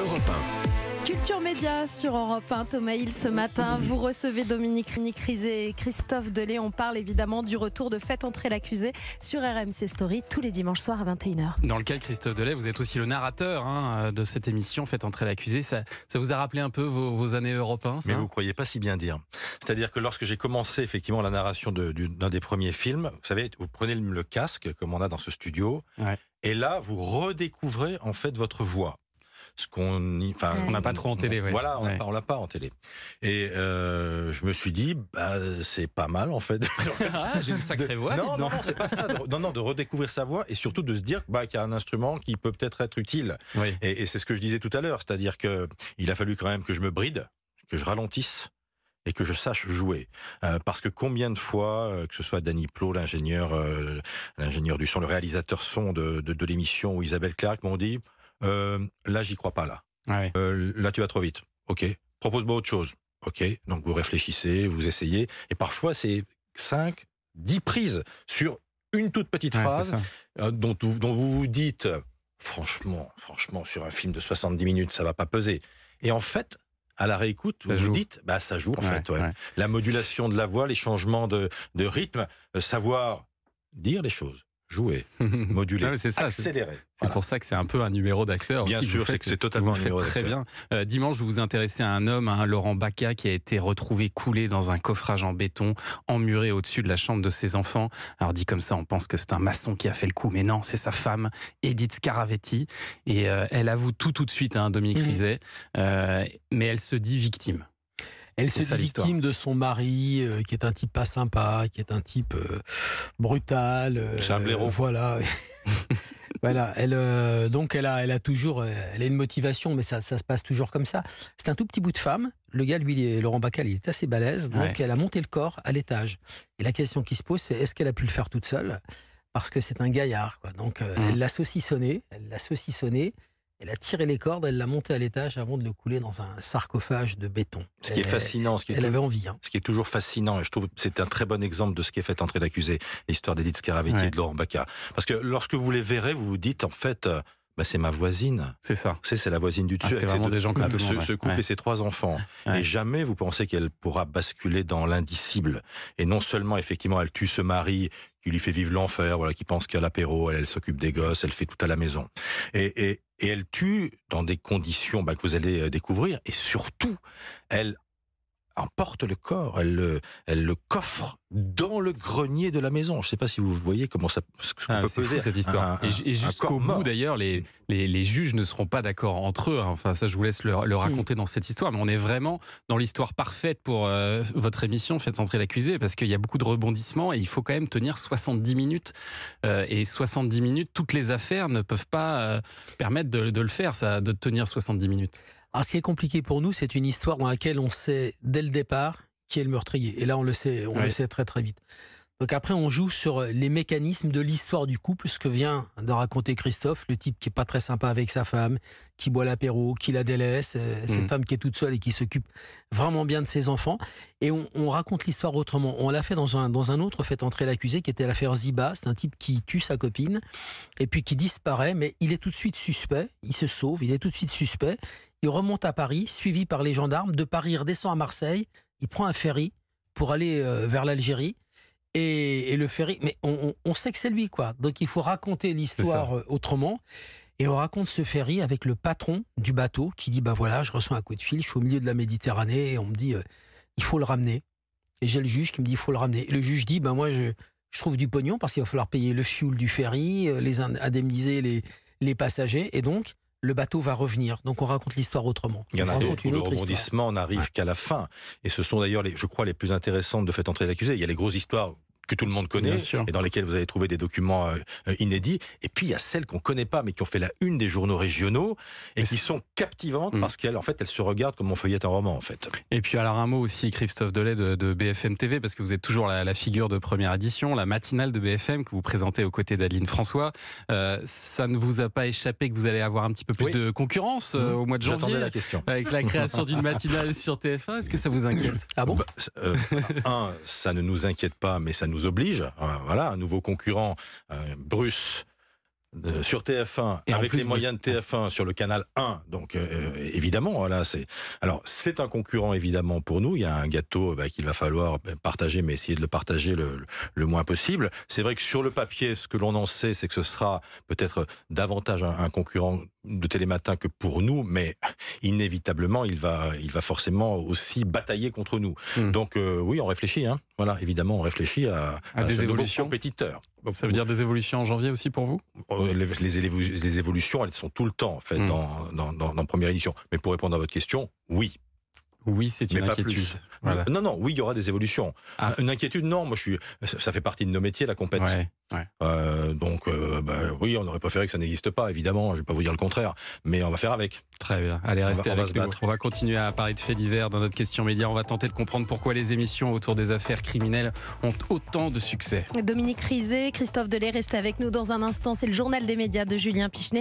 Europe 1. Culture Média sur Europe 1, Thomas Hill ce matin. Vous recevez Dominique Rizet et Christophe Delay. On parle évidemment du retour de Faites entrer l'accusé sur RMC Story tous les dimanches soirs à 21h. Dans lequel, Christophe Delay, vous êtes aussi le narrateur de cette émission Faites entrer l'accusé. Ça vous a rappelé un peu vos années Europe 1, ça? Mais vous ne croyez pas si bien dire. C'est-à-dire que lorsque j'ai commencé effectivement la narration d'un des premiers films, vous savez, vous prenez le casque comme on a dans ce studio, ouais. Et là vous redécouvrez en fait votre voix. Ce qu'on n'a pas trop en télé. Ouais. Voilà, on l'a pas en télé. Et je me suis dit, c'est pas mal en fait. J'ai une sacrée voix. Non, c'est pas ça. De redécouvrir sa voix et surtout de se dire qu'il y a un instrument qui peut peut-être être utile. Oui. Et c'est ce que je disais tout à l'heure, c'est-à-dire que il a fallu quand même que je me bride, que je ralentisse et que je sache jouer. Parce que combien de fois, que ce soit Danny Plot, l'ingénieur du son, le réalisateur son de l'émission, ou Isabelle Clark m'ont dit, là j'y crois pas là. Ouais. Là tu vas trop vite. Ok. Propose-moi autre chose. Ok. Donc vous réfléchissez, vous essayez, et parfois c'est 5, 10 prises sur une toute petite phrase dont vous vous dites, franchement, sur un film de 70 minutes, ça va pas peser. Et en fait, à la réécoute, vous dites, ça joue en fait. Ouais. La modulation de la voix, les changements de rythme, savoir dire les choses. Jouer, moduler, non, c'est ça, accélérer. C'est pour ça que c'est un peu un numéro d'acteur. Bien sûr, c'est totalement un numéro d'acteur. Très bien. Dimanche, vous vous intéressez à un homme, Laurent Baca, qui a été retrouvé coulé dans un coffrage en béton, emmuré au-dessus de la chambre de ses enfants. Alors dit comme ça, on pense que c'est un maçon qui a fait le coup, mais non, c'est sa femme, Edith Scaravetti. Et elle avoue tout de suite, Dominique Rizet, mais elle se dit victime. Elle se dit victime de son mari, qui est un type pas sympa, qui est un type brutal. C'est un blaireau. Voilà. Voilà. Donc elle a toujours, elle a une motivation, mais ça se passe toujours comme ça. C'est un tout petit bout de femme. Le gars, lui, Laurent Bacal, il est assez balèze. Donc elle a monté le corps à l'étage. Et la question qui se pose, c'est est-ce qu'elle a pu le faire toute seule? Parce que c'est un gaillard, quoi. Donc elle l'a saucissonné. Elle a tiré les cordes, elle l'a monté à l'étage avant de le couler dans un sarcophage de béton. Ce qui est fascinant, elle avait envie. Ce qui est toujours fascinant, et je trouve que c'est un très bon exemple de ce qui est fait entrer l'accusé, l'histoire d'Edith Scaravetti et de Laurent Baca. Parce que lorsque vous les verrez, vous vous dites en fait, c'est ma voisine. C'est ça. C'est la voisine du dessus. C'est vraiment des gens comme tout le monde. Ce couple et ses 3 enfants. Et jamais vous pensez qu'elle pourra basculer dans l'indicible. Et non seulement, effectivement, elle tue ce mari qui lui fait vivre l'enfer, qui pense qu'à l'apéro, elle s'occupe des gosses, elle fait tout à la maison. Et elle tue dans des conditions que vous allez découvrir. Et surtout, elle emporte le corps, elle le coffre dans le grenier de la maison. Je ne sais pas si vous voyez comment ce qu'on peut peser. Cette histoire. Et jusqu'au bout, d'ailleurs, les juges ne seront pas d'accord entre eux. Enfin, ça, je vous laisse le raconter dans cette histoire. Mais on est vraiment dans l'histoire parfaite pour votre émission Faites entrer l'accusé, parce qu'il y a beaucoup de rebondissements et il faut quand même tenir 70 minutes. Et 70 minutes, toutes les affaires ne peuvent pas permettre de le faire, de tenir 70 minutes. Alors, ce qui est compliqué pour nous, c'est une histoire dans laquelle on sait dès le départ qui est le meurtrier. Et là, on le sait très très vite. Donc après, on joue sur les mécanismes de l'histoire du couple, ce que vient de raconter Christophe, le type qui est pas très sympa avec sa femme, qui boit l'apéro, qui la délaisse, cette femme qui est toute seule et qui s'occupe vraiment bien de ses enfants. Et on raconte l'histoire autrement. On l'a fait dans un autre Fait entrer l'accusé, qui était l'affaire Ziba. C'est un type qui tue sa copine et puis qui disparaît, mais il est tout de suite suspect. Il se sauve, il est tout de suite suspect. Il remonte à Paris, suivi par les gendarmes. De Paris, il redescend à Marseille. Il prend un ferry pour aller vers l'Algérie. Et le ferry, mais on sait que c'est lui, quoi. Donc il faut raconter l'histoire autrement. Et on raconte ce ferry avec le patron du bateau qui dit, voilà, je reçois un coup de fil, je suis au milieu de la Méditerranée et on me dit, il faut le ramener. Et j'ai le juge qui me dit, il faut le ramener. Et le juge dit, moi je trouve du pognon parce qu'il va falloir payer le fuel du ferry, indemniser les passagers. Et donc, le bateau va revenir. Donc on raconte l'histoire autrement. Il y en a d'autres où le rebondissement n'arrive qu'à la fin. Et ce sont d'ailleurs, je crois, les plus intéressantes de Faites entrer l'accusé. Il y a les grosses histoires que tout le monde connaît et dans lesquelles vous allez trouver des documents inédits. Et puis il y a celles qu'on ne connaît pas mais qui ont fait la une des journaux régionaux et qui sont captivantes parce qu'elles elles se regardent comme on feuillette un roman en fait. Et puis alors un mot aussi, Christophe Delay de BFM TV, parce que vous êtes toujours la figure de première édition, la matinale de BFM que vous présentez aux côtés d'Adeline François. Ça ne vous a pas échappé que vous allez avoir un petit peu plus de concurrence au mois de janvier la question. Avec la création d'une matinale sur TF1. Est-ce que ça vous inquiète? Ah bon? Ça ne nous inquiète pas, mais ça nous oblige. Voilà, un nouveau concurrent, Bruce, sur TF1 et avec plus, les moyens de TF1 sur le canal 1, donc évidemment, voilà, c'est un concurrent évidemment pour nous. Il y a un gâteau qu'il va falloir partager, mais essayer de le partager le moins possible. C'est vrai que sur le papier, ce que l'on en sait, c'est que ce sera peut-être davantage un concurrent de Télématin que pour nous, mais inévitablement, il va forcément aussi batailler contre nous. Donc oui, on réfléchit, hein. Voilà, évidemment, on réfléchit à des ce nouveau évolutions compétiteur. Ça veut dire des évolutions en janvier aussi pour vous? Les évolutions, elles sont tout le temps en fait dans première édition. Mais pour répondre à votre question, oui. Oui, c'est une inquiétude. Voilà. Non, oui, il y aura des évolutions. Une inquiétude, non. Moi, ça fait partie de nos métiers, la compète. Donc, oui, on aurait préféré que ça n'existe pas, évidemment. Je ne vais pas vous dire le contraire, mais on va faire avec. Très bien. Allez, restez avec nous. On va continuer à parler de faits divers dans notre question média. On va tenter de comprendre pourquoi les émissions autour des affaires criminelles ont autant de succès. Dominique Rizet, Christophe Delay, restez avec nous dans un instant. C'est le journal des médias de Julien Pichenet.